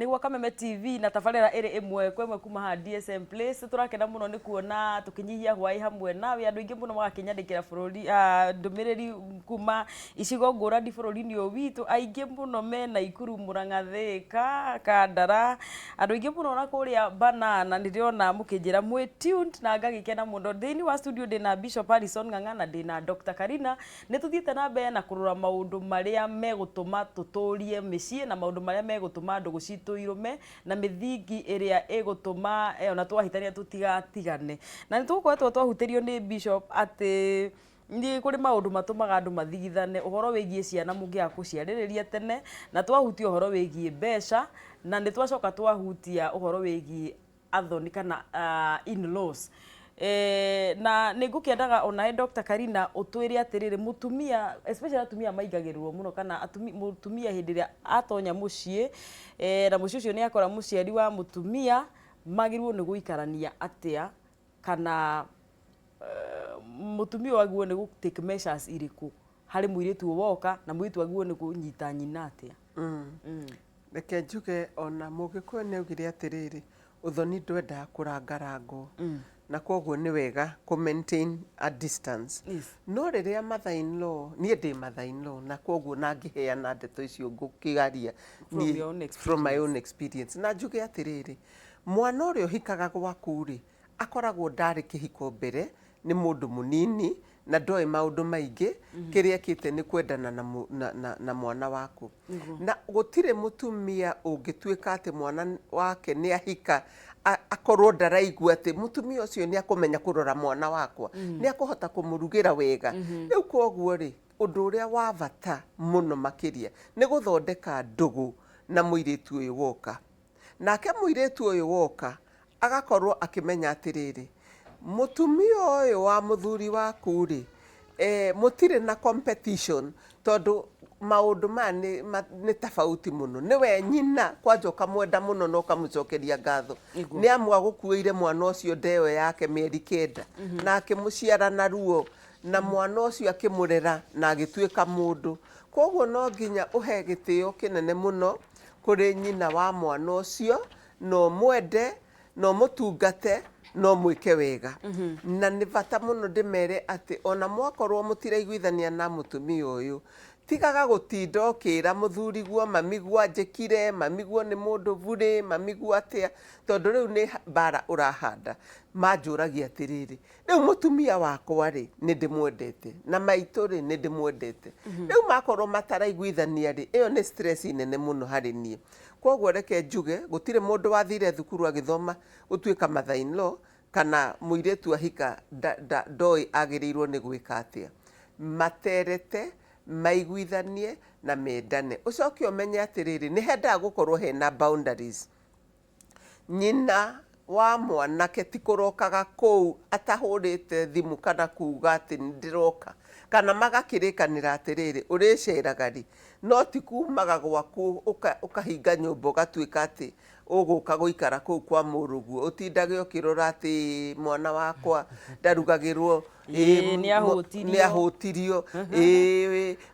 nigwa Kameme TV na tabarĩra ĩrĩ ĩmwe kwa ĩmwe kuma ha DSM Place. Turakena muno nĩ kuona tukinyihia hwai hamwe nawe andũ aingĩ mũno magakinyandĩkĩra bũrũri ndũmĩrĩri kuma icigo ngũrani bũrũri-inĩ ũyũ witũ, aingĩ mũno me Naikuru, Mũrang'a, Thĩka, Kandara, andũ aingĩ mũno na kũrĩa Banana nĩndĩrona mũkĩnjĩra mwĩ tuned na ngagĩkena mũno. Thĩinĩ wa studio ndĩna Bishop Harrison Ng'ang'a na ndĩna Dr. Karina. Nĩtũthiĩte na mbere na kũrora maũndũ marĩa megũtũma tũtũrie mĩciĩ na maũndũ marĩa megũtũma ndũgũ citũ irume na mĩthingi ĩrĩa ĩgũtũma ona twahitania tũtigatigane. Na nĩtũgũkorwo twahutĩrio nĩ Bishop atĩ nĩ kũrĩ maũndũ matũmaga andũ mathigithane, ũhoro wĩgiĩ ciana mũngĩaga gũciarĩrĩria tene, na twahutia ũhoro wĩgiĩ mbeca, na nĩtwacoka twahutia ũhoro wĩgiĩ athoni kana in-laws. Na nĩngũkĩendaga onawe Dr. Karina ũtwĩre atĩrĩrĩ, mũtumia especially atumia maingagĩrĩrwo mũno kana mũtumia hĩndĩ ĩrĩa atonya mũciĩ na mũciĩ ũcio nĩ akora mũciari wa mũtumia, magĩrĩirwo nĩ gũikarania atĩa kana mũtumia wagĩrĩirwo nĩ take measures irĩkũ harĩ mũirĩtu woka na mũirĩtu wagĩrĩirwo nĩ kũnyita nyina atĩa? Reke njuge ona Mũgĩkũyũ nĩaugire atĩrĩrĩ, ũthoni ndwendaga kũrangarangwo na koguo nĩ wega ku maintain a distance. No rĩrĩa mother-in-law, niĩ ndĩ mother-in-law na koguo nangĩheana ndeto icio ngũkĩgaria from my own experience. Na njuge atĩrĩrĩ, mwana ũrĩa ũhikaga gwaku rĩ, akoragwo ndarĩ kĩhiko mbere, nĩ mũndũ mũnini na ndoĩ maũndũ maingĩ, kĩrĩa ekĩte nĩ kwendana na mwana waku. Na gũtirĩ mũtumia ũngĩtuĩka atĩ mwana wake nĩ ahika akorwo ndaraigua atĩ mũtumia ũcio nĩ akũmenya kũrora mwana wakwa, nĩ akũhota kũmũrugĩra wega. Rĩu koguo rĩ, ũndũ ũrĩa wa bata mũno makĩria nĩ gũthondeka ndũgũ na mũirĩtu ũyũ woka. Nake mũirĩtu ũyũ woka agakorwo akĩmenya atĩrĩrĩ, mũtumia ũyũ wa mũthuri waku rĩ, mũtirĩ na competition tondũ maũndũ maya nĩ tofauti mũno. Nĩwe nyina kwanja ũkamwenda mũno na ũkamũcokeria ngatho nĩ amu agũkuĩire mwana ũcio ndeo yake mĩeri 9 na akĩmũciara na ruo na mwana ũcio akĩmũrera na agĩtuĩka mũndũ. Koguo no nginya ũhe gĩtĩo kĩnene mũno kũrĩ nyina wa mwana ũcio, no mwende, no mũtungate, no mwĩke wega. Na nĩ bata mũno ndĩmere atĩ ona mwakorwo mũtiraiguithania na mũtumia ũyũ, tigaga gũtinda ũkĩra mũthuriguo mamiguo anjĩkire, mamiguo nĩ mũndũ burĩ, mamiguo atĩa, tondũ rĩu nĩ mbara ũrahanda. Manjũragia atĩrĩrĩ, rĩu mũtumia wakwa rĩ nĩ ndĩmwendete na maitũ rĩ nĩ ndĩmwendete. Rĩu makorwo mataraiguithania rĩ, ĩyo nĩ stress nene mũno harĩ niĩ. Koguo reke njuge gũtirĩ mũndũ wathire thukuru agĩthoma gũtuĩka mother-in-law kana mũirĩtu ahika ndoĩ agĩrĩirwo nĩ gwĩka atĩa. Materete, maiguithanie na mendane. Ũcoke ũmenye atĩrĩrĩ, nĩ hendaga gũkorwo hena boundaries. Nyina wa mwanake ti kũrokaga kũu atahũrĩte thimũ kana kuuga atĩ nĩndĩroka, kana magakĩrĩkanĩra atĩrĩrĩ ũrĩceraga rĩ, no ti kumaga gwaku ũkahinga nyũmba ũgatuĩka atĩ ũgũka gũikara kũu kwa mũrũguo, ũtindage ũkĩrora atĩ mwana wakwa ndarugagĩrwo, nĩ ahũtirio,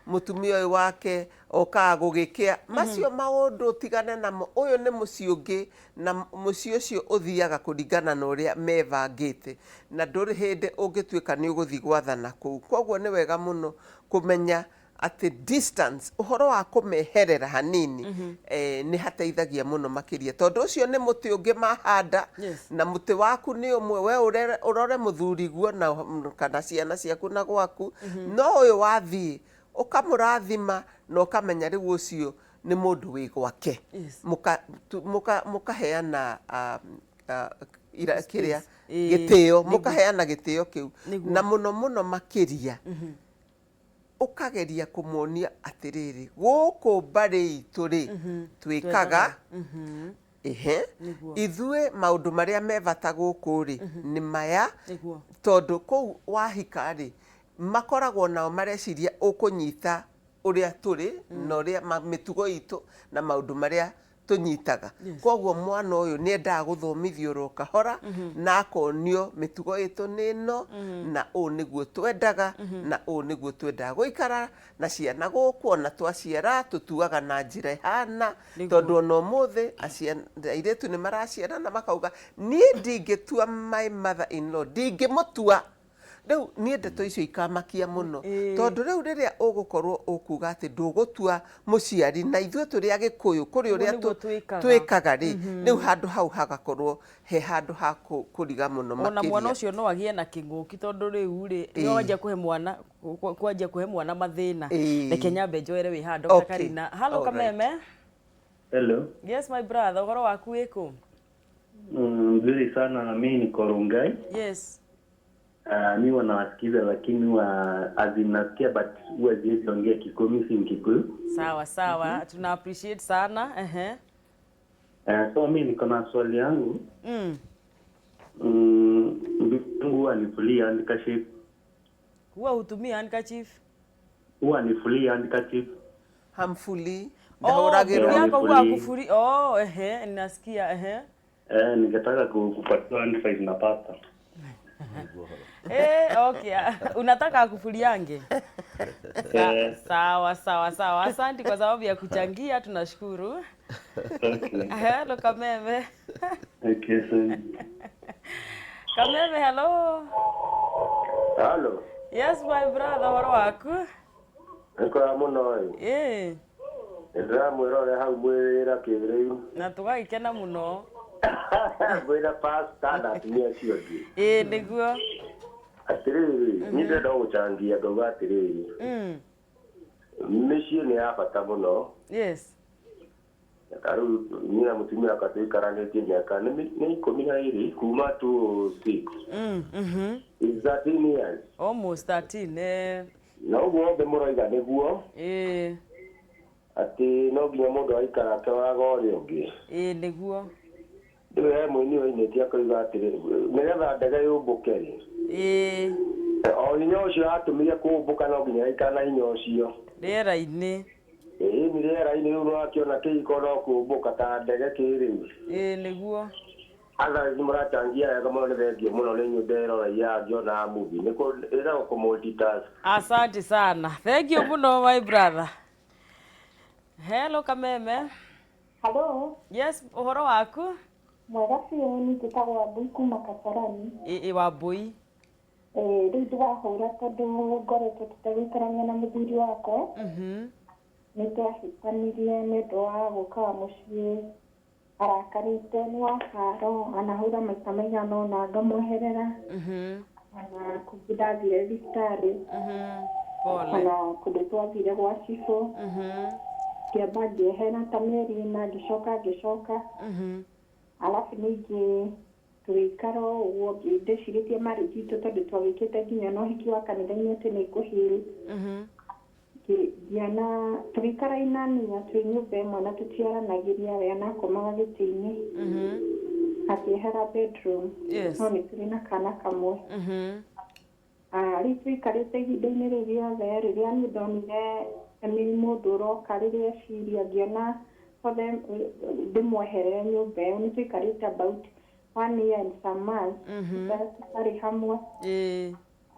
mũtumia ũyũ wake okaga gũgĩkĩa. Macio maũndũ tigane namo. Ũyũ nĩ mũciĩ ũngĩ na mũciĩ ũcio ũthiaga kũringana na ũrĩa mebangĩte, na ndũrĩ hĩndĩ ũngĩtuĩka nĩ ũgũthiĩ gwathana kũu. Koguo nĩ wega mũno kũmenya atĩ distance, ũhoro wa kũmeherera hanini nĩ hateithagia mũno makĩria, tondũ ũcio nĩ mũtĩ ũngĩ mahanda na mũtĩ waku nĩ ũmwe, we ũrore mũthuriguo na kana ciana ciaku na gwaku, no ũyũ wathiĩ ũkamũrathima na ũkamenya rĩu ũcio nĩ mũndũ wĩ gwake, mũkaheana kĩrĩa gĩtĩo, mũkaheana gĩtĩo kĩu, na mũno mũno makĩria ũkageria kũmonia atĩrĩrĩ, gũkũ mbarĩ itũ rĩ twĩkaga ithuĩ maũndũ marĩa me bata gũkũ rĩ nĩ maya, tondũ kũu wahika rĩ makoragwo nao mareciria ũkũnyita ũrĩa tũrĩ na ũrĩa mĩtugo itũ na maũndũ marĩa tunyitaga koguo mwana uyu ni endaga guthomithio ro kahora na akonio mitugo itu nino na u niguo twendaga na u niguo twendaga guikara na ciana guku ona twaciara tutuaga na njira ihana tondu ona umuthi airetu ni maraciarana makauga nie ndingitua my mother in law ndingimutua riu nie ndeto icio ikamakia muno tondu riu riria ugukorwo ukuga ati ndugutua muciari na ithue turi agikuyu kuri uria twikaga ri riu handu hau hagakorwo he handu ha kuriga muno makiria ona mwana ucio no agie na kinguki tondu riu ri no wajia kuhe mwana mathina reke nyambe njoere wi handu Kakarina. Hello Kameme. Hello. Yes my brother, uhoro waku wiko? Nzuri sana, mimi niko Rongai. Yes. Mimi wanawasikiza lakini azinasikia but huwa siwezi ongea Kikuyu, si Mkikuyu. Sawa, tuna appreciate sana. So mimi niko na swali yangu. Huwa nifulia handkerchief. Huwa hutumia handkerchief? Huwa nifulia handkerchief. Hamfuli. Yako huwa kufuri. Ninasikia. Ningetaka kupatiwa handkerchief na pasta. Okay. Unataka akufuliange? Sawa. Asante kwa sababu ya kuchangia, tunashukuru. Okay. Hello Kameme. Okay, so. Kameme, hello. Hello. Yes my brother, horo waku? Niko muno. Ndra mwirore hau mwira kiriu. Na tugagikena muno. Mwira pasta na tumia ciongi. Niguo. Atiriri, ni ndenda guchangia ngauga atiriri. Mĩciĩ nĩ ya bata mũno. Yes. Rĩu niĩ na mũtumia wakwa tũikaranĩtie mĩaka nĩ 12 kuma 2006. It's 13 years. Almost 13. Na ũguo othe mũroiga nĩguo. Atĩ no nginya mũndũ aikara akĩroraga ũrĩa ũngĩ. Nĩguo. Rĩu he mũini ũinĩtie akoiga atĩrĩrĩ, nĩgetha ndege yũmbũke-rĩ. O hinya ũcio atũmire kũmbũka no nginya aikara na hinya ũcio. Rĩera-inĩ. Ni rĩera-inĩ rĩu nĩwakiona kĩhiko no kũmbũka ta ndege kĩrĩu. Nĩguo. Otherwise mũrachangia wega mũno, nĩ thengiũ mũno nĩ nyũmba ĩrora ngĩona movie. Nĩĩragwo kũ-multitask. Asante sana. Thank you muno my brother. Hello Kameme. Hello. Yes, uhoro waku? Mwega biũ, nĩ njĩtagwo Wambui kuma Kasarani. Wambui. Rĩu ndĩrahũra tondũ ngoretwo tũtegũikarania na mũthuri wakwa. Nĩ twahĩtanirie nĩ ũndũ wa gũkaga mũciĩ arakarĩte, nĩ wa haro, anahũra maita maigana ũna ngamweherera. Ona kũngĩ ndathire thibitarĩ. Ona kũndũ twathire gwa cibũ. Ngĩamba ngĩehera ta mĩeri ĩna, ngĩcoka. Alafu ningĩ tũgĩikara ũguo ndĩcirĩtie marriage itũ tondũ twagĩkĩte nginya na ũhiki wa kanitha-inĩ atĩ nĩ ngũhĩrĩ. Ngĩona tũgĩikara inania twĩ nyũmba ĩmwe na tũtiaranagĩria, we anakomaga gĩtĩ-inĩ akĩehera bedroom. No nĩ tũrĩ na kana kamwe. Rĩu tũikarĩte ihinda-inĩ rĩu rĩothe, rĩrĩa niĩ ndonire nĩ mũndũ ũroka rĩrĩa eciria, ngĩona othe ndĩmweherere nyũmba ĩyo. Nĩ tũikarĩte about 1 year and some months tũtarĩ hamwe.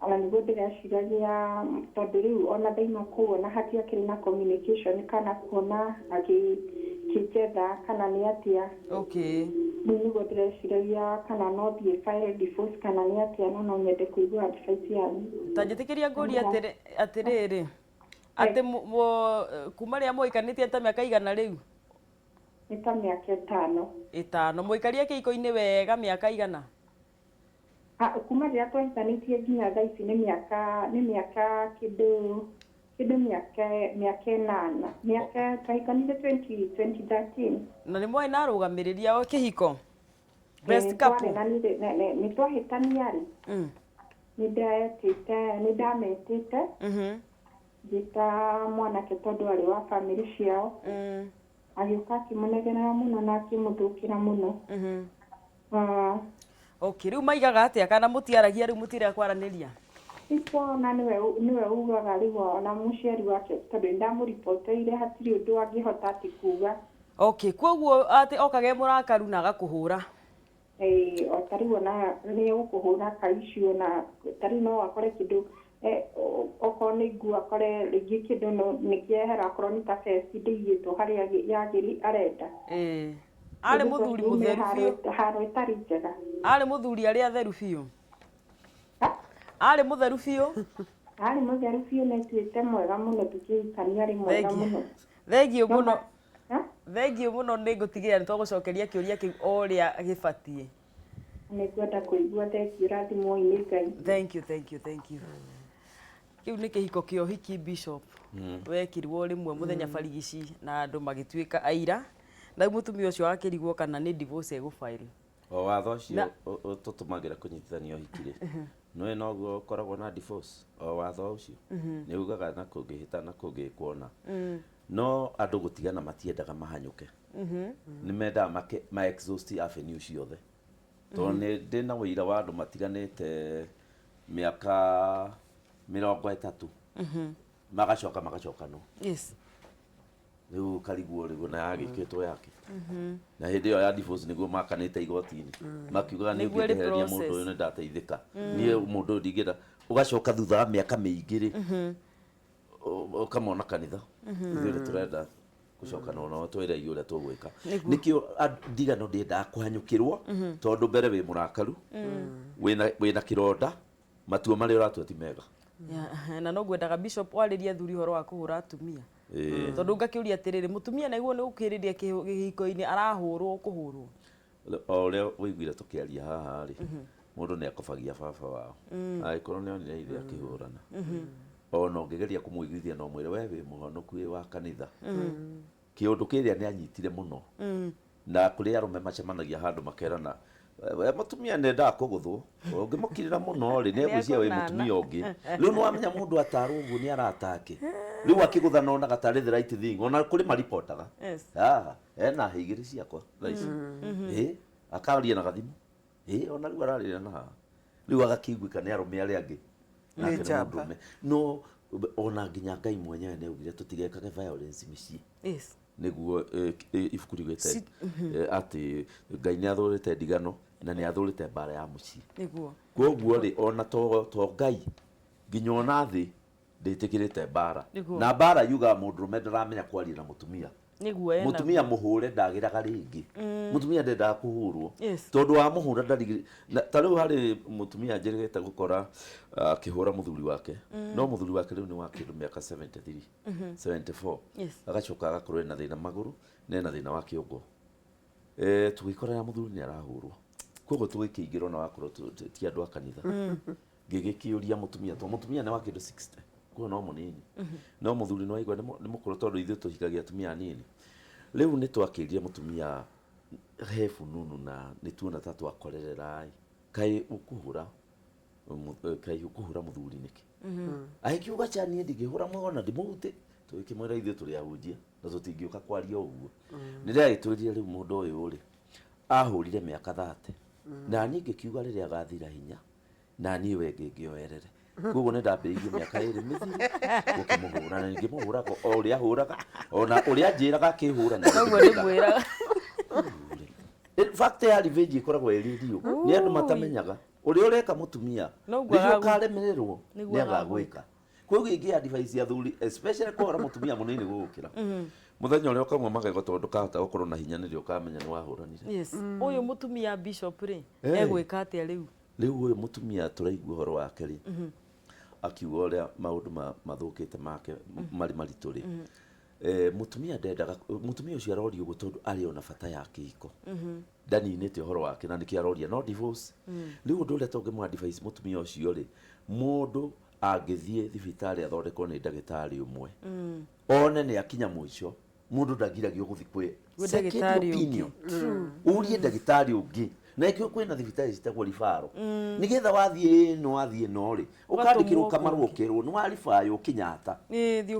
Ona nĩguo ndĩreciragia tondũ rĩu ona ndaima kũu ona hatiakĩrĩ na communication kana kuona agĩkĩnjetha kana nĩ atĩa. Rĩu nĩguo ndĩreciragia kana no thiĩ file divorce kana nĩ atĩa, no nyende kũigua advice yanyu. Ta njĩtĩkĩria ngũria atĩrĩrĩ, atĩ kuma rĩrĩa mũikanĩtie ta mĩaka igana rĩu? Nĩ ta mĩaka 5. 5. Mũikaria kĩhiko-inĩ wega mĩaka igana? Kuma rĩrĩa twahikanĩtie nginya thaa ici nĩ mĩaka kĩndũ mĩaka 8. Mĩaka twahikanire 2013. Na nĩ mwarĩ na arũgamĩrĩria o kĩhiko? Best couple? Nĩ twahĩtania-rĩ. Nĩ ndametĩte. Ngĩta mwanake tondũ arĩ wa family ciao. Agĩũka akĩmũnegenera mũno na akĩmũthũkĩra mũno. Rĩu maigaga atĩa kana mũtiaragia rĩu mũtirĩ kwaranĩria? Nĩtwona nĩwe ugaga rĩu ona mũciari wake tondũ ndamũripoteire hatirĩ ũndũ angĩhota atĩ kuga. Okay, koguo ati okage murakaru na agakuhura. Otari ona ni ukuhura kaicio na tari no akore kindu oko ni ngu akore rigi kindu no nikiehera akoro ni ta festi ndigitwo haria yagiri arenda. Ari muthuri mutheru biu. Haro itari njega. Ari muthuri ari atheru biu. Ari mutheru biu. Ari mutheru biu na tuite mwega muno tukikania ari mwega muno. Thengio muno. Thengio muno ni ngutigira ni twagucokeria kiuria kiu oria gibatie. Ni kwenda kuigua thengio rathimo-ini Ngai. Thank you. Kiu ni kihiko kio hiki Bishop. Wekirwo rimwe muthenya barigici na andu magituika aira. Na mutumia ucio akirigwo kana ni divorce egufile. O watho cio tutumagira kunyitithania hikire. No noguo koragwo na divorce o watho ucio. Ni ugaga na kungihita na kungikuona. No andu gutigana matiendaga mahanyuke. Ni menda ma exhaust avenue ciothe. To ni ndina wira wa andu matiganite miaka 30. Magacoka no. Yes. Riu kariguo rigu na yagikitwo yake. Na hindi yo ya divorce niguo makanite igoti-ini. Makiugaga ni ngwehereria mundu uyu ni ndateithika. Nie mundu ndingida ugacoka thutha wa miaka miingiri. Ukamona kanitha. Thire turenda gucoka no twire igure tugwika. Nikio ndigano ndiendaga kuhanyukirwo tondu mbere wi murakaru. Wina kironda matuo mari uratu ti mega. Na no ngwendaga Bishop waririe thuri horo wa kuhura atumia. Tondu ngakiuria atiriri mutumia naiguo ni gukiriria kihiko-ini arahurwo kuhurwo. Oria wiguire tukiaria haha ri mundu ni akobagia baba wao. Aikorwo ni onire ithe akihurana. Ona ungegeria kumuiguithia no mwire we wi muhonoku wi wa kanitha. Kiundu kiria ni anyitire muno. Na kuri arume macemanagia handu makerana mutumia nenda kuguthwo ungimukirira muno ri ni egwiciria wi mutumia ungi riu no amenya mundu atarwo uguo ni aratake riu akiguthana ona gatari the right thing ona kuri maripotaga ena higiri ciakwa raici akaria na gathimu ona riu araria na riu agakiguika ni arume aria angi no ona nginya Ngai mwenyewe ni ugire tutigekage violence micii niguo ibuku rigwete ati Ngai ni athurite ndigano na ni athurite bara ya mucii niguo koguo ri ona to Ngai nginya ona thi nditikirite bara na bara yuga mundurume ndaramenya kwaria na mutumia niguo mutumia muhure ndagiraga ringi mutumia ndendaga kuhurwo tondu wa muhura ndarigi tariu hari mutumia njirigite gukora akihura muthuri wake no muthuri wake riu ni wa kindu miaka 73 74 agacoka agakorwo na thina maguru na thina wa kiongo tugikorera muthuri ni arahurwo koguo tugikingirwo na wakorwo ti andu a kanitha gigikiuria mutumia ni wa kindu 60 ko no munini no muthuri no aigwa ni mukuru tondu ithu tuhikagia atumia anini riu ni twakiria mutumia hefu nunu na ni tuona tatu akorerera kai ukuhura muthuri niki aikiuga chani ndigihura mwona ndimuhute twikimwira ithu turi ahunjia na tutingiuka kwaria uguo ni ria ituririe riu mundu uyu ri ahurire miaka 30 na ningi kiuga riria agathira hinya na ni wenge ngioerere koguo ni ndambiriirie miaka iri mithiri gukimuhura na ningi muhura o uria huraga ona uria njiraga akihura na koguo ni mwiraga in fact ya revenge ikoragwo iririo ni andu matamenyaga uria ureka mutumia ndio karemererwo ni agagwika koguo ingi advice ya thuri especially kwa mutumia munini gukira muthenya uria ukamwe magego tondu kahota gukorwo na hinya nirio kamenya ni wahuranire yes uyu mutumia Bishop ri egwika atia riu uyu mutumia turaigua horo wake ri akiuga uria maundu mathukite make mari maritu ri mutumia ndendaga mutumia ucio arorio guo tondu ari ona bata ya kihiko ndaninite horo wake na niki aroria no divorce riu undu uria tongimwa advice mutumia ucio ri mundu angithie thibitari athondekwo ni ndagitari umwe one ni akinya mwisho mundu ndagiragio guthi kwi ndagitari opinion urie ndagitari ungi na ikio kwina thibitari citagwo rifaro nigetha wathie no ri ukandikirwo kamaru ukirwo ni wa rifayo kinyata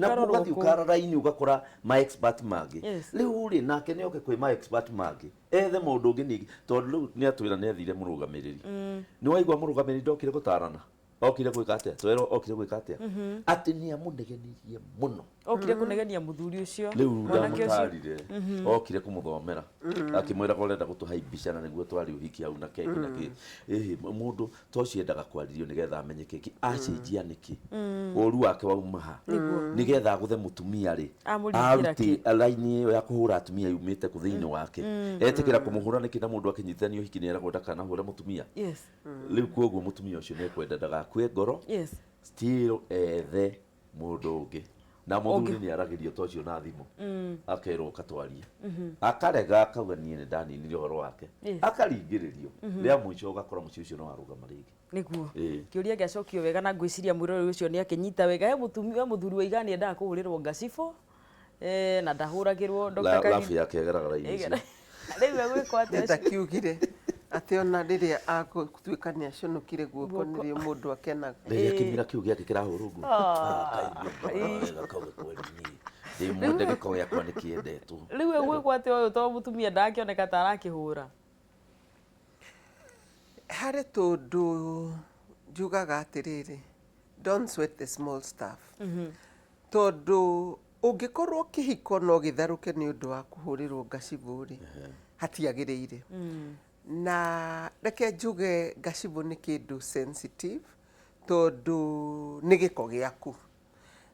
na ukarora ini ugakora my expert magi riu ri nake ni oke kwi my expert magi ethe mundu ungi ningi tondu ni atwira ni athire murugamiriri ni waigwa murugamiriri ndokire gutarana okire gwika atia twero okire gwika atia ati ni amunegenirie muno okire kunegenia muthuri ucio riu ndamutarire okire kumuthomera akimwira ko renda gutuhaibicana niguo twari uhiki au na keki na keki mundu tociendaga kwaririo nigetha amenye keki acenjia niki uru wake waumaha nigetha guthe mutumia ri aruti alaini iyo ya kuhura atumia yumite ku thiini wake etikira kumuhura niki na mundu akinyitania uhiki ni era gwenda kana hura mutumia riu koguo mutumia ucio ne kwenda ndagakue ngoro still ethe mundu ungi na muthuri ni aragirio tocio na thimu akerwo katwarie akarega akauga nie ni ndaninire horo wake akaringiririo ria mwicho ugakora mucio ucio no arugama ringi niguo kiuria giacokio wega na ngwiciria mwirori ucio ni akinyita wega he muthuri wa igani endaga kuhurirwo ngacifo na ndahuragirwo Dr. Kagini lafi yake egaragara ici riu gwiko atia ndakiugire ati ona riria agutwika ni aconokire guoko nirio mundu akenaga riria kimira kiu giake kirahurungu ndi mundu giko yakwa ni kiendetwo riu gwiko atia uyu to mutumia ndakioneka ta arakihura hari tundu njugaga atiriri don't sweat the small stuff tondu ungikorwo kihiko no githaruke ni undu wa kuhurirwo ngaciburi hatiagiriire na reke njuge ngacibũ nĩ kĩndũ sensitive tondu nĩ gĩko gĩaku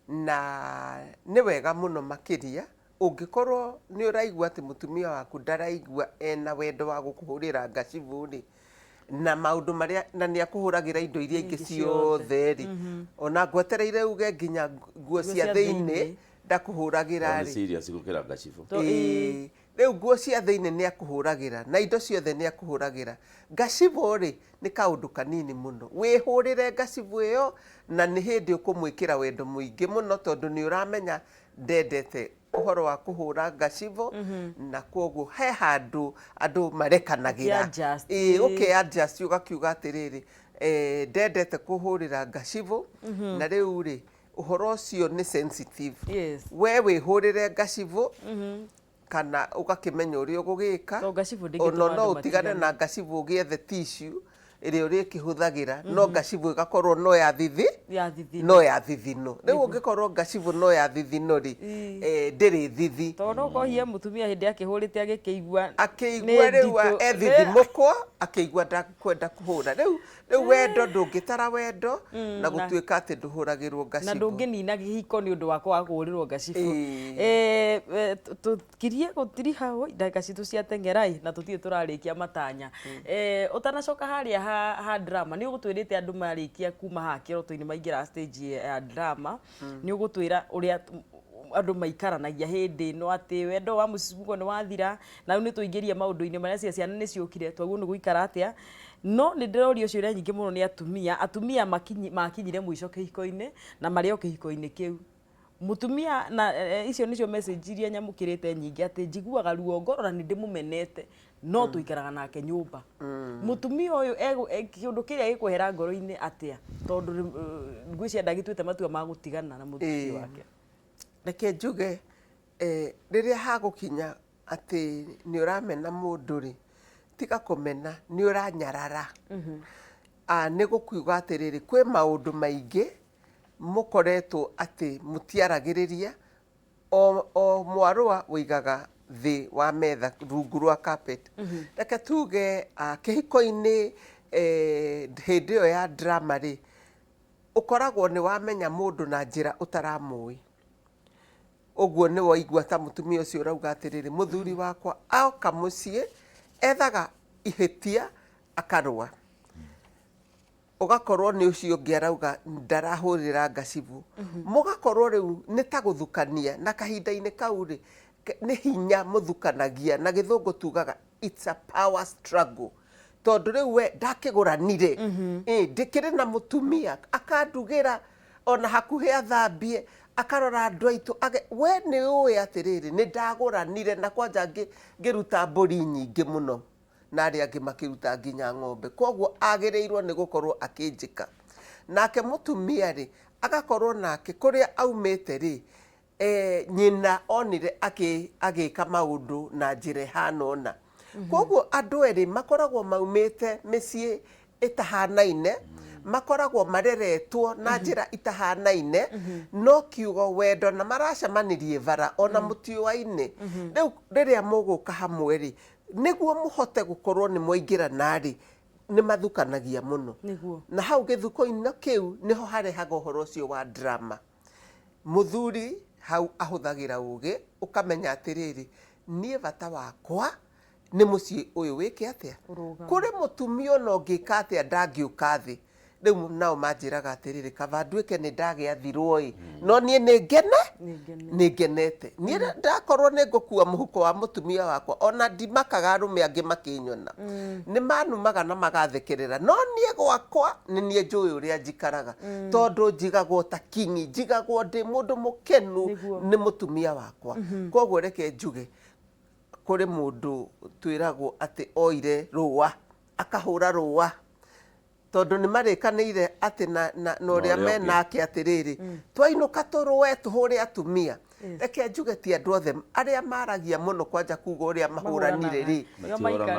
na nĩ wega mũno makĩria ũngĩkorwo nĩ ũraigua atĩ mũtumia waku ndaraigua ena wendo wa gũkũhũrĩra ngacibũ rĩ na maũndũ marĩa na nĩ akũhũragĩra indo iria ingĩ ciothe rĩ ona ngwetereire uge nginya nguo cia thĩinĩ ndakũhũragĩra rĩ serious gũkĩra ngacibũ riu nguo cia thĩinĩ nĩ akũhũragĩra na indo ciothe nĩ akũhũragĩra ngacibũ rĩ nĩ kaũndũ kanini mũno wĩhũrĩre ngacibũ ĩyo na nĩ hĩndĩ ũkũmwĩkĩra wendo mũingĩ mũno tondũ nĩ ũramenya ndendete ũhoro wa kũhũra ngacibũ na koguo he handũ andũ marekanagĩra ũke-adjust ũgakiuga atĩrĩrĩ ndendete kũhũrĩra ngacibũ na rĩu rĩ ũhoro ũcio nĩ sensitive we wĩhũrĩre ngacibũ kana ũgakĩmenya ũrĩa ũgũgĩka ona no ũtigane na ngacibũ ũgĩethe tissue ĩrĩa ũrĩkĩhũthagĩra no ngacibũ ĩgakorwo no ya thithi no ya thithino rĩu ũngĩkorwo ngacibũ no ya thithino rĩ ndĩrĩ thithi tondũ ũkohia mũtumia hĩndĩ akĩhũrĩte agĩkĩigua rĩu ethithimũkwo akĩigua ndakwenda kũhũra rĩu wendo ndũngĩtara wendo na gũtuĩka atĩ ndũhũragĩrwo ngacibũ na ndũngĩnina gĩhiko nĩ ũndũ wakwa wa kũhũrĩrwo ngacibũ tũkirie gũtiriha ndagĩka citũ cia teng'erai na tũtirĩ tũrarĩkia matanya ũtanacoka harĩa ha drama nĩ ũgũtwĩrĩte andũ marĩkia kuma ha kĩroto-inĩ maingĩra stage ya drama nĩ ũgũtwĩra ũrĩa andũ maikaranagia hĩndĩ ĩno atĩ wendo wa mũcicumuko nĩ wathira na rĩu nĩ tũingĩria maũndũ-inĩ marĩa ciana nĩ ciũkire twaguo nĩ gũikara atĩa no nĩ ndĩroria ciũria nyingĩ mũno nĩ atumia makinyire mũico kĩhiko-inĩ na marĩ o kĩhiko-inĩ kĩu mutumia na icio nicio message iria nyamukirite nyingi ati njiguaga ruo ngoro na ndimũmenete no tuikaraga nake nyumba mutumia uyu kiundu kiria gikuhera ngoro-ini atia tondu ngwiciria ndagituite matua ma gutigana na mutumia wake reke njuge riria hagukinya ati ni uramena mundu ri tiga kumena ni uranyarara ni gukiuga atiriri kwi maundu maingi mukoretwo ati mutiaragiriria o mwarua wigaga thi wa metha rungu rwa carpet reke tuge kihiko-ini hindi iyo ya drama ri ukoragwo ni wamenya mundu na njira utaramui uguo ni waigua ta mutumia ucio urauga atiriri muthuri wakwa aoka mucii ethaga ihitia akarua ugakorwo ni ucio ungi arauga ndarahurira ngacibũ mugakorwo riu ni ta guthukania na kahinda-ini kau ri ni hinya muthukanagia na githungu tugaga it's a power struggle tondu riu we ndakiguranire ndikiri na mutumia akandugira ona hakuhi athambie akarora andu aitu we ni uĩ atiriri ni ndaguranire na kwanja ngiruta mburi nyingi muno na aria angi makiruta nginya ng'ombe koguo agiriirwo ni gukorwo akinjika nake mutumia ri agakorwo nake kuria aumite ri nyina onire agika maundu na njira hana ona koguo andu eri makoragwo maumite micii itahanaine makoragwo mareretwo na njĩra itahanaine no kiugo wendo na maracemanirie bara ona mũtiũaine rĩu rĩrĩa mũgũka hamwe rĩ nĩguo mũhote gũkorwo nĩ mwaingĩrana rĩ nĩ mathukanagia mũno na hau gĩthuko-inĩ kĩu nĩho harehaga ũhoro ũcio wa drama mũthuri hau ahũthagĩra ũgĩ ũkamenya atĩrĩrĩ niĩ bata wakwa nĩ mũciĩ ũyũ wĩke atĩa kũrĩ mũtumia ona ũngĩka atĩa ndangĩũka thĩ rĩu nao manjĩraga atĩrĩrĩ kaba nduĩke nĩ ndagĩathirwo ĩ no niĩ nĩ ngenete niĩ ndakorwo nĩ ngũkua mũhuko wa mũtumia wakwa ona ndimakaga arũme angĩ makĩnyona nĩ manumaga na magathekerera no niĩ gwakwa nĩ niĩ njũĩ ũrĩa njikaraga tondũ njigagwo ta kingi njigagwo ndĩ mũndũ mũkenu nĩ mũtumia wakwa koguo reke njuge kũrĩ mũndũ twĩragwo atĩ oire rũa akahũra rũa tondũ nĩ marĩkanĩire atĩ na ũrĩa menake atĩrĩrĩ twainũka tũrũe tũhũre atumia reke njuge ti andũ othe arĩa maragia mũno kwanja kuga ũrĩa mahũranire rĩ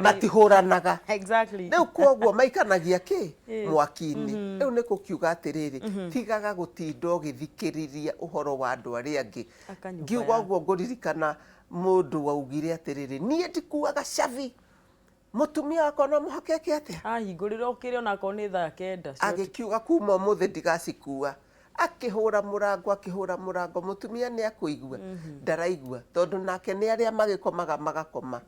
matihũranaga rĩu koguo maikanagia kĩ mwaki-inĩ rĩu nĩ gũkiuga atĩrĩrĩ tigaga gũtinda ũgĩthikĩrĩria ũhoro wa andũ arĩa angĩ ngiuga ũguo ngũririkana mũndũ waugire atĩrĩrĩ niĩ ndikuaga cabi mũtumia wakwa no mũhokeke atĩa ahingũrĩra ũkĩrĩ ona akorwo nĩ thaa kenda agĩkiuga kuma ũmũthĩ ndigacikua akĩhũra mũrango mũtumia nĩ akũigua ndaraigua tondũ nake nĩ arĩa magĩkomaga magakoma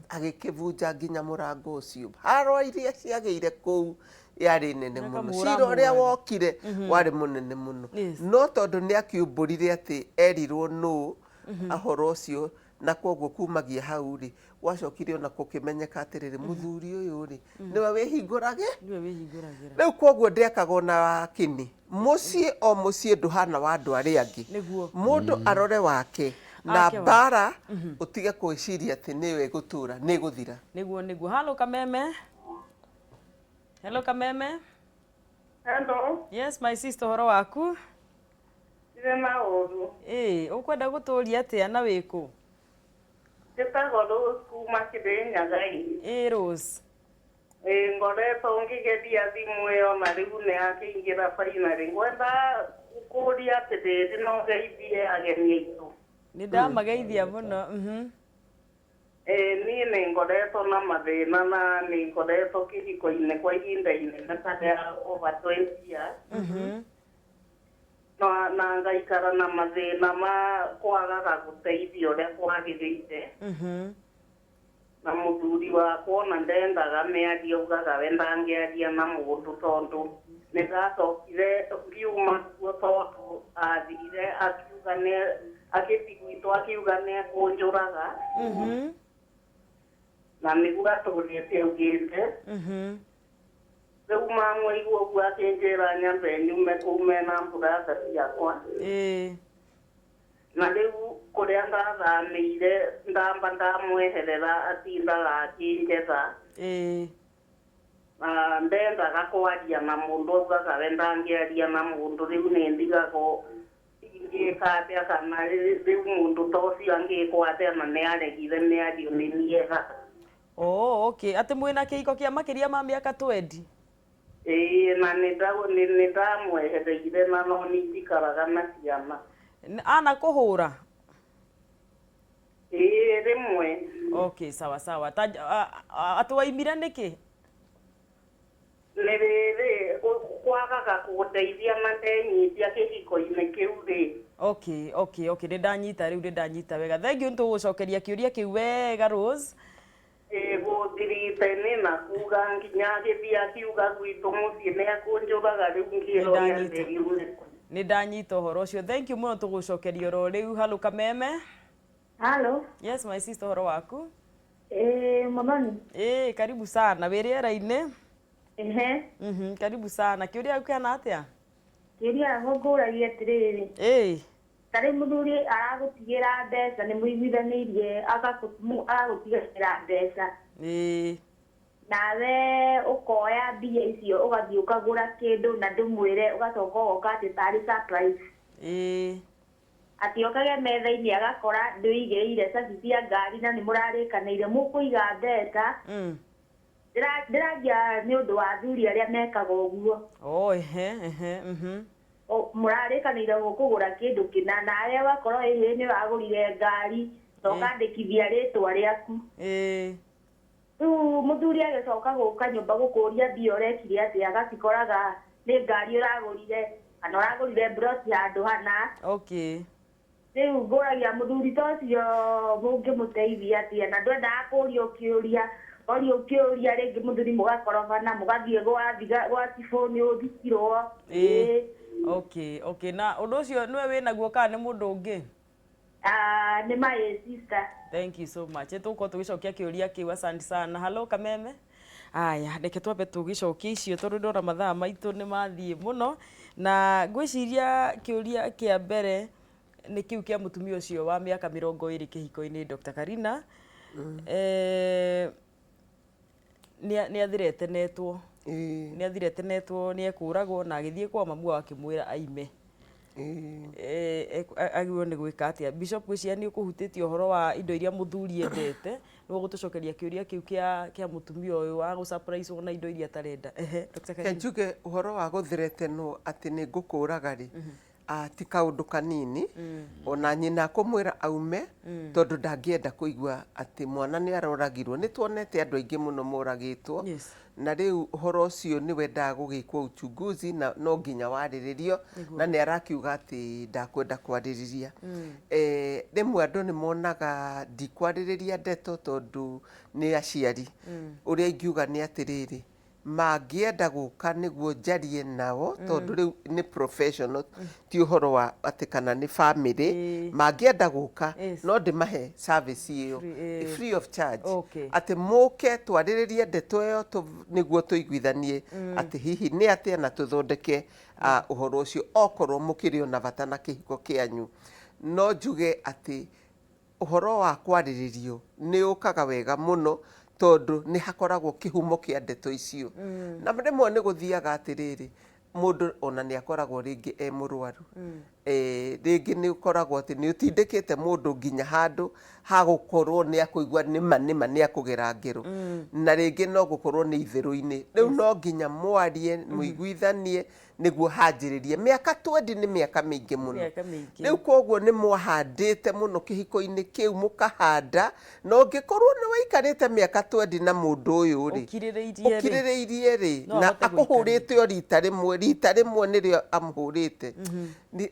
agĩkĩbunja nginya mũrango ũcio haro iria ciagĩire kũu yarĩ nene mũno cira ũrĩa wokire warĩ mũnene mũno no tondũ nĩ akiumbũrire atĩ erirwo nũ ahoro ũcio na koguo kumagia hau rĩ wacokire ona gũkĩmenyeka atĩrĩrĩ mũthuri ũyũ rĩ nĩwe wĩhingũrage rĩu koguo ndekagwo na wakini mũciĩ o mũciĩ ndũhana wa andũ arĩa angĩ mũndũ arore wake na bara ũtige kwĩciria atĩ nĩwe gũtũra nĩ gũthira nĩguo halo kameme hello yes my sister horo waku ndĩna ũru ũkwenda gũtũũria atĩa na wĩkũ njĩtagwo Rose kuma Kĩrĩnyaga Rose ngoretwo ngĩgeria thimũ ĩyo na rĩu nĩ yakĩingĩra finally ngwenda kũũria atĩrĩrĩ no ngeithie ageni aitũ nĩ ndamageithia mũno niĩ nĩ ngoretwo na mathĩna na nĩ ngoretwo kĩhiko-inĩ kwa ihinda inene ta rĩa over 20 years na ngaikara na mathĩna ma kwagaga gũteithio ũrĩa kwagĩrĩire na mũthuri wakwa ona ndendaga mĩario augaga we ndangĩaria na mũndũ tondũ nĩ ndacokire ngiuma kuo tondũ athire akiuga agĩthi gwitũ akiuga nĩ ekũnjũraga na nĩguo atũrĩte augĩte rĩu mamũigua ũguo akĩnjĩra nyambe nyume kũu mena mbũrata ciakwa na rĩu kũrĩa ndathamĩire ndamba ndamweherera atindaga akĩnjetha ndendaga kwaria na mũndũ augaga we ndangĩaria na mũndũ rĩu nĩ ndigagwo ingĩka atĩa kana rĩu mũndũ ta ũcio angĩkwo atĩa na nĩ aregire mĩario nĩ niega okay atĩ mwĩna kĩhiko kĩa makĩria ma mĩaka 20 na nĩ ndamwehereire na no nĩ njikaraga na ciana ana kũhũra rĩmwe okay sawa atwaimire nĩkĩ nĩ rĩrĩ kwagaga kũndeithia na ndenyitia kĩhiko-inĩ kĩu rĩ okay nĩ ndanyita wega thengiũ nĩtũgũcokeria kĩũria kĩu wega Rose gũthirite na kuga nginya agĩthiĩ akiuga gwitũ mũciĩ nĩ ekũnjũraga rĩu ngĩrwo nĩ ndanyita ũhoro ũcio thank you mũno tũgũcokeria oro rĩu halo kameme halo yes my sister horo waku Momoni karibu sana wĩ rĩera-inĩ karibu sana kĩũria gĩkũ kĩhana atĩa kĩũria ngũragia atĩrĩrĩ tarĩ mũthuri aragũtigĩra mbeca nĩ mũiguithanĩirie agagũtigĩra mbeca nawe ũkoya mbia icio ũgathiĩ ũkagũra kĩndũ na ndũmwĩre ũgacoka ũgoka atĩ tarĩ surprise atĩ okage metha-inĩ agakora ndũigĩire cabi cia ngari na nĩ mũrarĩkanĩire mũkũiga mbeca ndĩragia nĩ ũndũ wa athuri arĩa mekaga ũguo. Mũrarĩkanĩire gũkũgũra kĩndũ kĩna na arĩa wakorwo nĩ wagũrire ngari na ũkandĩkithia rĩtwa rĩaku. Rĩu mũthuri agĩcoka gũka nyũmba gũkũria mbia ũrekire atĩ agacikoraga nĩ ngari ũragũrire kana ũragũrire mburoti handũ hana. Rĩu ngũragia mũthuri ta ũcio mũngĩmũteithia atĩa, na ndwendaga kũũria ũkĩũria rĩngĩ mũthuri mũgakorobana mũgathiĩ gwa cibũ nĩ ũthikirwo. Na ũndũ ũcio nĩwe wĩnaguo kana nĩ mũndũ ũngĩ? Nĩ my sister. Thank you so much. Tũgũkorwo tũgĩcokia kĩũria kĩu. Asante sana. Hello Kameme. Aya, reke twambe tũgĩcokia icio tondũ ndona mathaa maitũ nĩ mathiĩ mũno, na ngwĩciria kĩũria kĩa mbere nĩ kĩu kĩa mũtumia ũcio wa mĩaka 20 kĩhiko-inĩ Dr. Karina. Nĩ athire tenetwo. Nĩ ekũragwo na agĩthiĩ kwa mamu wao akĩmwĩra aime. Agĩrĩirwo nĩ gwĩka atĩa? Bishop gwĩciria nĩ ũkũhutĩtie ũhoro wa indo iria mũthuri endete, nĩguo gũtũcokeria kĩũria kĩu kĩa mũtumia ũyũ wa gũsurprise na indo iria atarenda. Njuge ũhoro wa gũtheretenwo atĩ nĩ ngũkũraga rĩ, ti kaũndũ kanini, ona nyina kũmwĩra aume tondũ ndangĩenda kũigua atĩ mwana nĩ aroragirwo. Nĩ tuonete andũ aingĩ mũno moragĩtwo, na rĩu ũhoro ũcio nĩ wendaga gũgĩkwo uchunguzi na no nginya warĩrĩrio, na nĩ arakiuga atĩ ndakwenda kwarĩrĩria. Rĩmwe andũ nĩ monaga ndikwarĩrĩria ndeto tondũ nĩ aciari. Ũrĩa ingiuga nĩ atĩrĩrĩ, mangĩenda gũka nĩguo njarie nao tondũ rĩu nĩ professional, ti ũhoro wa atĩ kana nĩ family. Mangĩenda gũka no ndĩmahe service ĩyo free of charge, atĩ mũke twarĩrĩrie ndeto ĩyo nĩguo tũiguithanie atĩ hihi nĩ atĩa na tũthondeke ũhoro ũcio okorwo mũkĩrĩ ona bata na kĩhiko kĩanyu. No njuge atĩ ũhoro wa kwarĩrĩrio nĩ ũkaga wega mũno tondũ nĩ hakoragwo kĩhumo kĩa ndeto icio. Na rĩmwe nĩ gũthiaga atĩrĩrĩ, mũndũ ona nĩ akoragwo rĩngĩ mũrwaru, rĩngĩ nĩ ũkoragwo atĩ nĩ ũtindĩkĩte mũndũ nginya handũ ha gũkorwo nĩ akũigua nĩma nĩ akũgera ngero, na rĩngĩ no gũkorwo nĩ itherũ-inĩ. Rĩu no nginya mwarie mũiguithanie nĩguo hanjĩrĩrie. Mĩaka 20 nĩ mĩaka mĩingĩ mũno. Rĩu koguo nĩ mwahandĩte mũno kĩhiko-inĩ kĩu mũkahanda, na ũngĩkorwo nĩ waikarĩte mĩaka 20 na mũndũ ũyũ rĩ, ũkirĩrĩirie rĩ, na akũhũrĩte o rita rĩmwe nĩrĩo amũhũrĩte.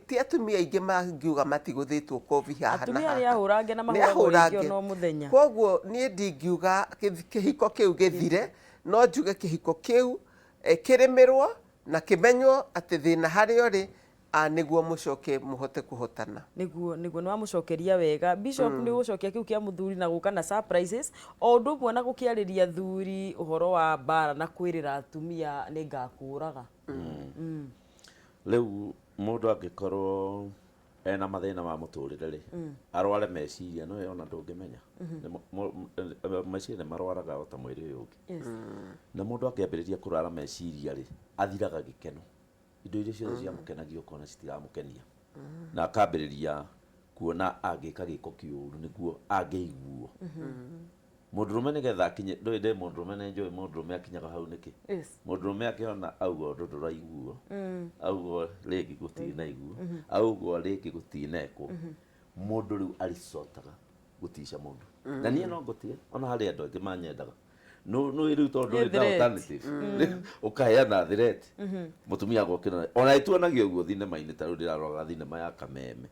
Ti atumia aingĩ mangiuga matigũthĩtwo kobi haha na haha. Atumia nĩahũrange na mahũragwo rĩngĩ no mũthenya. Koguo niĩ ndingiuga kĩhiko kĩu gĩthire, no njuge kĩhiko kĩu kĩrĩmĩrwo na kĩmenywo atĩ thĩna harĩa ũrĩ, nĩguo mũcoke mũhote kũhotana. Nĩguo nĩ wamũcokeria wega. Bishop nĩ gũcokia kĩu kĩa mũthuri na gũka na surprises, o ũndũ ũmwe na gũkĩarĩria thuri ũhoro wa mbara na kwĩrĩra atumia nĩ ngakũraga. Rĩu mũndũ angĩkorwo ena mathĩna ma mũtũrĩre rĩ, arware meciria no ona ndũngĩmenya. Meciria nĩ marwaraga o ta mwĩrĩ ũyũ ũngĩ. Na mũndũ akĩambĩrĩria kũrwara meciria rĩ, athiraga gĩkeno. Indo iria ciothe ciamũkenagia ũkona citiramũkenia, na akambĩrĩria kuona angĩka gĩko kĩũru nĩguo angĩiguo. Mũndũrũme nĩgetha akinye, ndũĩ ndĩ mũndũrũme nĩ njũĩ mũndũrũme akinyaga hau nĩkĩ. Mũndũrũme akĩona auga ũndũ ndũraiguo, auga rĩngĩ gũtirĩ na iguo, auga rĩngĩ gũtirĩ na ekwo, mũndũ rĩu aricotaga gũtica mũndũ. Na niĩ no ngũtige, ona harĩ andũ angĩ manyendaga. No rĩu tondũ ndũrĩ na alternative, ũkaheana threat, mũtumia agokĩra. Ona ĩtuonagio ũguo thinema-inĩ, ta rĩu ndĩraroraga thinema ya Kameme,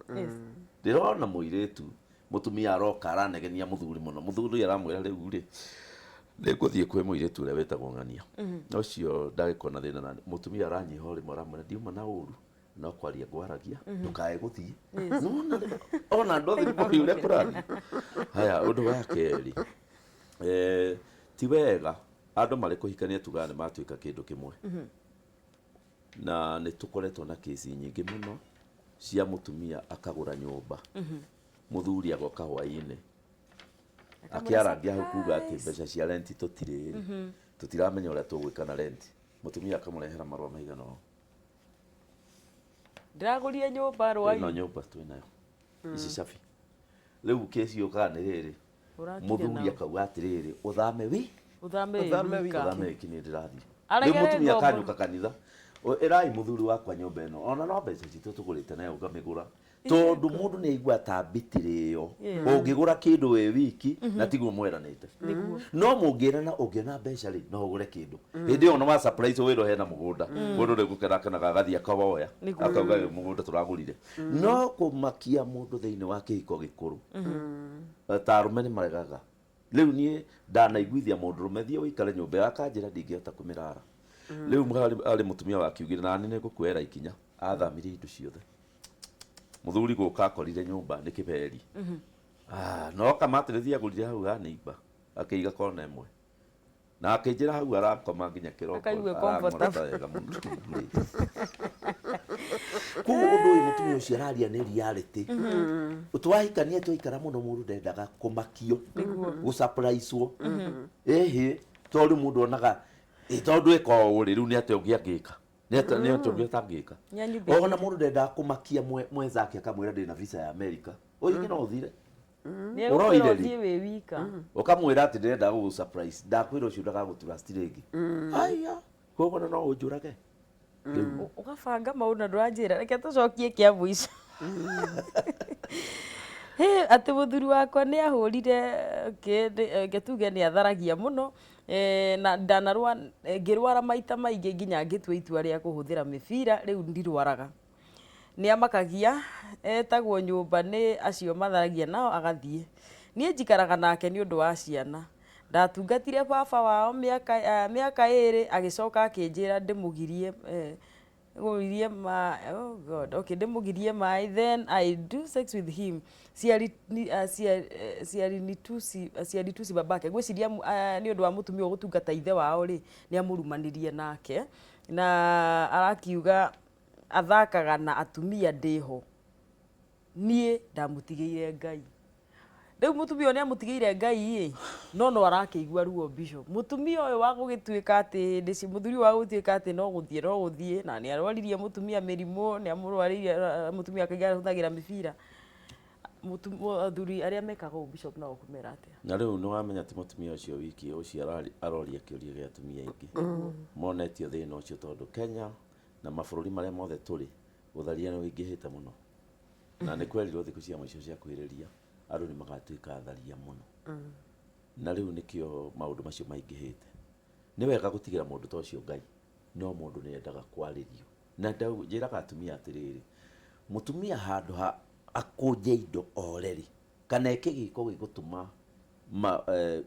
ndĩrona mũirĩtu mũtumia aroka aranegenia mũthuri mũno, mũthuri aramwĩra rĩu rĩ, nĩngũthiĩ kwĩ mũirĩtu ũrĩa wĩtagwo Ng'ania. Ũcio ndagĩkorwo na thĩna nani, mũtumia aranyiha ũrĩmwe aramwĩra ndiuma na ũru, no kwaria ngwaragia ndũkae gũthiĩ. Ona andũ othe nĩmoĩ ũrĩa kũrathiĩ. Haya, ũndũ wa kerĩ, ti wega andũ marĩ kũhikania tugaga nĩ matuĩka kĩndũ kĩmwe. Na nĩ tũkoretwo na kesi nyingĩ mũno cia mũtumia akagũra nyũmba, mũthuri agoka hwaĩ-inĩ akĩaragia hau kuga atĩ mbeca cia renti tũtirĩ, tũtiramenya ũrĩa tũgwĩka na renti. Mũtumia akamũrehera marũa maigana ũũ, ndĩragũrire nyũmba rwai, ĩno nyũmba twĩnayo ici cabi. Rĩu kesi yũkaga nĩ rĩrĩ, mũthuri akauga atĩrĩrĩ, ũthame uthame wiki ni ndirathi ni mutumia kanyuka kanitha erai muthuri wakwa nyumba ino ona no mbeca citu tugurite nayo ngamigura tondu mundu ni aigua tambitire yo ungigura kindu we wiki na tiguo mweranite no mungirana ungiona mbeca ri no ugure kindu hindi yo no wa surprise wiro hena mugunda mundu ni gukera kana gagathia kawoya akauga mugunda turagurire no kumakia mundu thiini wa kihiko gikuru tarume ni maregaga riu nie ndanaiguithia mundu rumethi wikare nyumba ya kanjira ndingihota kumirara riu ari mutumia wakiugire nani ni gukwera ikinya athamirie indo ciothe muthuri guka akorire nyumba ni kiberi no kamatirithia agurire hau ha neighbor akiiga kona imwe na akinjira hau arakoma nginya kiroko akaigue comfortable kundu uyu mutumia ucio araria ni reality utwahikania twaikara muno mundu ndendaga kumakio gu surprise wo tondu mundu onaga tondu eka uri riu ni ate ungiangika ni ate ungiangika ona mundu ndendaga kumakia mwenzake akamwira ndina visa ya America uyu ngino uthire uroire we wika ukamwira ati ndenda gu surprise ndakwira ucio ndaga gutrust ringi aya kogo no ujurage ukabanga maundu na ndwanjira reke tucokie kia mwico ati muthuri wakwa ni ahurire ngetuge ni atharagia muno na ndanarwa ngirwara maita maingi nginya ngitwa itua ria kuhuthira mibira riu ndirwaraga ni amakagia etagwo nyumba ni acio matharagia nao agathie nie njikaraga nake ni undu wa ciana ndatungatire baba wao miaka 2 agicoka akinjira ndimugirie oh god okay ndimugirie mai then I do sex with him ciari tusi babake gwiciria ni undu wa mutumia gutungata ithe wao ri ni amurumanirie nake na arakiuga athakaga na atumia ndiho nie ndamutigeire Ngai riu mutumia ni amutigeire Ngai no arakeigua ruo bishop mutumia uyu wa gugituika ati ndici muthuri wa gugituika ati no guthie na ni arwaririe mutumia mirimo ni amurwaririe mutumia akaigara huthagira mibira muthuri aria mekaga bishop na okumera ati na riu ni wamenya ti mutumia ucio wiki ucio aroria kiuria gia atumia ingi monetio thina ucio tondu Kenya na mabururi maria mothe turi utharia ni wingihite muno na ni kwerirwo thiku cia mwico cia kwiriria andu ni magatuika atharia muno na riu nikio maundu macio maingihite ni wega gutigira mundu ta ucio Ngai no mundu ni endaga kwaririo na njiraga atumia atiriri mutumia handu ha akuje indo oreri kana ikigiko gigutuma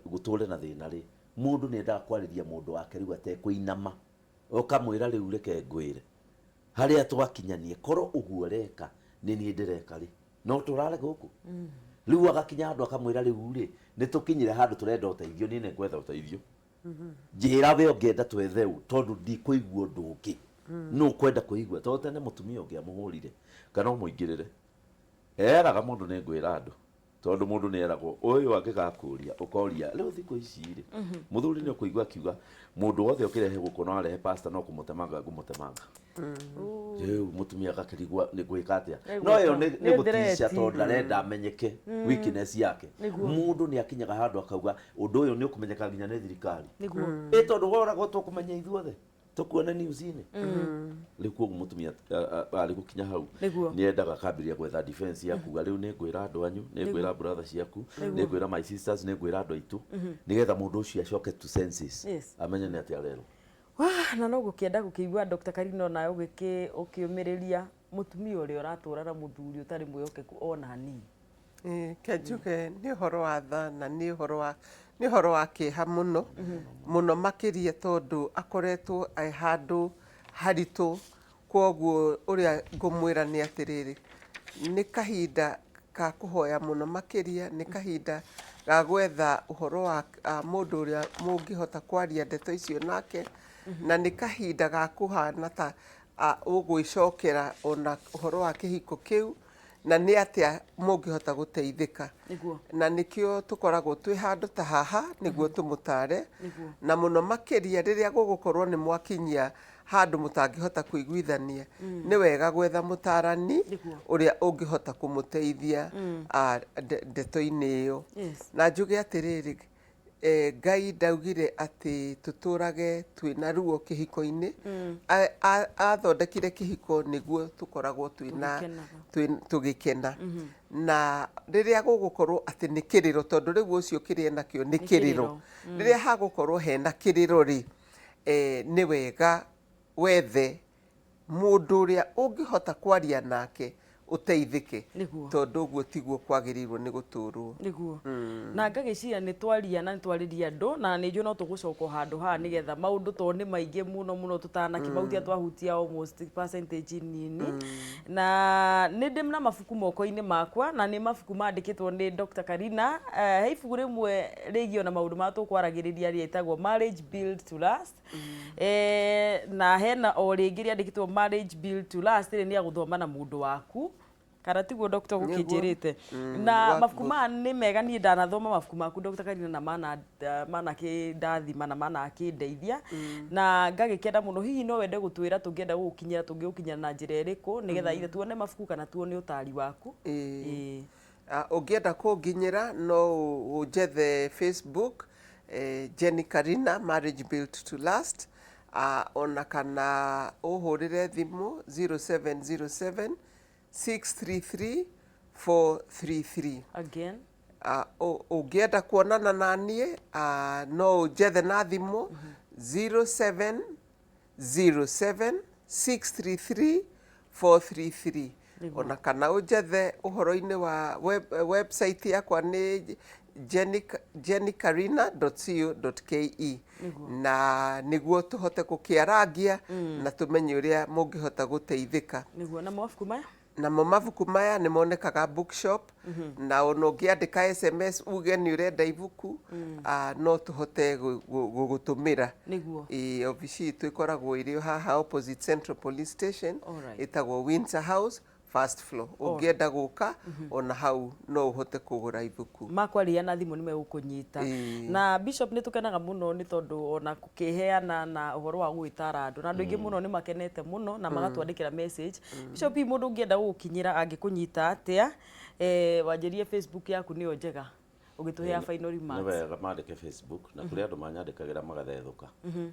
guture na thina ri mundu ni endaga kwariria mundu wake riu atekuinama ukamwira riu reke ngwire haria twakinyanie koro uguo reka ni ni ndireka ri no turare guku riu agakinya andu akamwira riu ri nitukinyire handu turenda uteithio ni ne gwetha uteithio njira we ongenda twetheu tondu ndikuigua undu ungi no kwenda kuigua tondu tene mutumia ungi amuhurire kana muingirire eraga mundu ni ngwira andu tondu mundu ni eragwo uyu angigakuria ukoria riu thiku ici ri muthuri ni kuigua kiuga mundu wothe ukirehe guko no arehe pastor no kumutemanga ngumutemanga riu mutumia agakirigwa ni gwika atia no yo ni gutisha tondu arenda amenyeke weakness yake mundu ni akinyaga handu akauga undu uyu ni ukumenyeka nginya ni thirikari tondu woragwo tukumenya ithuothe tukuona news-ini riu koguo mutumia ari gukinya hau ni endaga kambiria gwetha defense yakuga riu ni ngwira andu anyu ni ngwira brother ciaku ni ngwira my sisters ni ngwira andu aitu nigetha mundu ucio acoke to senses amenye ni atia rero na no gukienda gukigua Dr. Karino na ukiumiriria mutumia uri uratura na muthuri utari mwihokeku ona hanini kenjuge ni horo wa tha na ni horo wa kiha muno muno makiria tondu akoretwo ai handu haritu koguo uria ngumwira ni atiriri ni kahinda ka kuhoya muno makiria ni kahinda ga gwetha uhoro wa mundu uria mungihota kwaria ndeto icio nake na ni kahinda ga kuhana ta ugwicokera ona uhoro wa kihiko kiu na ni atia mungihota guteithika na nikio tukoragwo twi handu ta haha niguo tumutare na muno makiria riria gugukorwo ni mwakinyia handu mutangihota kuiguithania ni wega gwetha mutarani uria ungihota kumuteithia ndeto-ini iyo na njuge atiriri Ngai ndaugire ati tuturage twina ruo kihiko-ini athondekire kihiko niguo tukoragwo tugikena na riria gugukorwo ati ni kiriro tondu riu ucio kiria nakio ni kiriro riria hagukorwo hena kiriro ri ni wega wethe mundu uria ungihota kwaria nake uteithike tondu guo tiguo kwagirirwo ni guturwo niguo na ngagiciria ni twaria na twariria andu na ni njuo no tugucoka handu ha nigetha maundu to ni maingi muno tutanakimautia twahutia almost percentage nini na ni ndi na mabuku moko-ini makwa na ni mabuku mandikitwo ni Dr. Karina he ibuku rimwe rigio na maundu ma tukwaragiriria rietagwo Marriage Built to Last na hena o ringi riandikitwo Marriage Built to Last ni ya guthoma na mundu waku kana tiguo Dr. gukijirite na mabuku ma ni mega ni ndanathoma mabuku maku Dr. Karina na mana kindathima na mana kindeithia na ngagikenda muno hihi no wende gutwira tungienda gukinyira na njira iriku nigetha ile tuone mabuku kana tuone utari waku ungienda kunginyira no ujethe Facebook Jenny Karina Marriage Built to Last ona kana uhurire thimu 0707 633 433 again ungienda kuonana nanie no ujethe na thimu 0707 633 433 ona kana ujethe uhoro-ini wa website yakwa ni jennykarina.co.ke na niguo tuhote gukiarangia na tumenye uria mungihota guteithika niguo na mabuku maya namo mabuku maya ni monekaga bookshop na ona ungiandika SMS uge ni urenda ibuku no tuhote gugutumira niguo ofici itu ikoragwo iri haha opposite Central Police Station itagwo Windsor House first floor ungienda guka ona hau no uhote kugura ibuku makwaria na thimu ni megukunyita na Bishop ni tukenaga muno ni tondu ona kukiheana na uhoro wa gwitara andu na andu ingi muno ni makenete muno na magatwandikira message Bishop mundu ungienda gukinyira angikunyita atia wanjirie Facebook yaku niyo njega ugituhea final remarks ni wega mandike Facebook na kuri andu manyandikagira magathethuka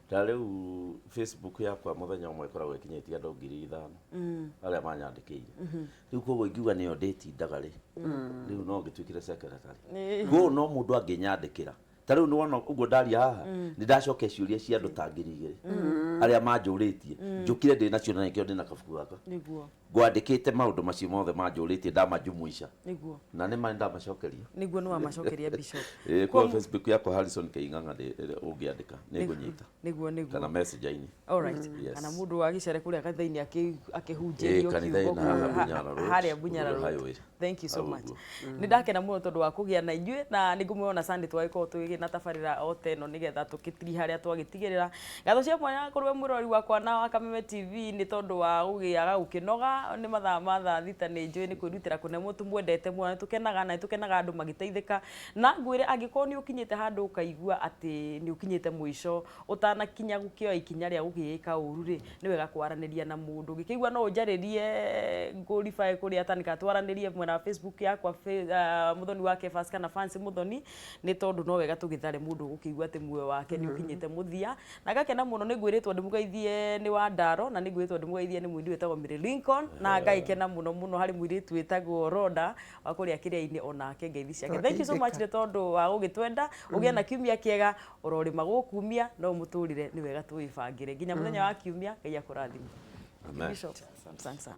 ta riu Facebook yakwa muthenya umwe ikoragwo ikinyitie andu 5,000 aria manyandikire riu koguo ingiuga niyo nditindaga ri riu no ngitwikire secretary go no mundu anginyandikira ta riu ni wona uguo ndaria haha ni ndacoka ciuria cia andu ta 2,000 aria manjuritie njukire ndi nacio na nikio ndi na kabuku gaka niguo ngwandikite maundu macio mothe manjuritie ndamajumuisha niguo na ni manda macokeria niguo no amacokeria Bishop kwa Facebook yako Harrison Keinganga ungiandika nigunyita niguo kana message-ini alright kana mundu wa gicere kuria kanitha-ini akihunjirio haria Bunyara Road thank you so much ni ndakena muno tondu wa kugia na inyue na ningumwona Sunday twagiko tugi na tabarira oteno nigetha tukitiri haria twagitigirira gatho cia mwanya kurwe murori wakwa na wa Kameme TV ni tondu wa ugiaga ukinoga ni mathaa ma thaa thita ni njui ni kwirutira kune mutu mwendete mwana tukenaga andu magiteithika na ngwire angikorwo ni ukinyite handu ukaigua ati ni ukinyite mwisho utanakinya gukioya ikinya ria gugiika uru ri ni wega kwaraniria na mundu ngikigua no njaririe ngurify kuria tanika twaranirie mwena wa Facebook yakwa muthoni wake fast kana fancy muthoni ni tondu no wega tugithare mundu gukigua ati muoyo wake ni ukinyite muthia na gakena muno ni ngwiritwo ndimugeithie ni wa Ndaro na ni ngwiritwo ndimugeithie ni mwindi wetagwo Mary Lincoln na ngaikena muno hari mwiritu wetagwo Roda wa kuria kiria-ini onake ngeithi ciake thank you so much ni tondu wa gugitwenda ugie na kiumia kiega urorima gukumia no muturire ni wega tuibangire nginya muthenya wa kiumia ngai akurathime amen Bishop Samson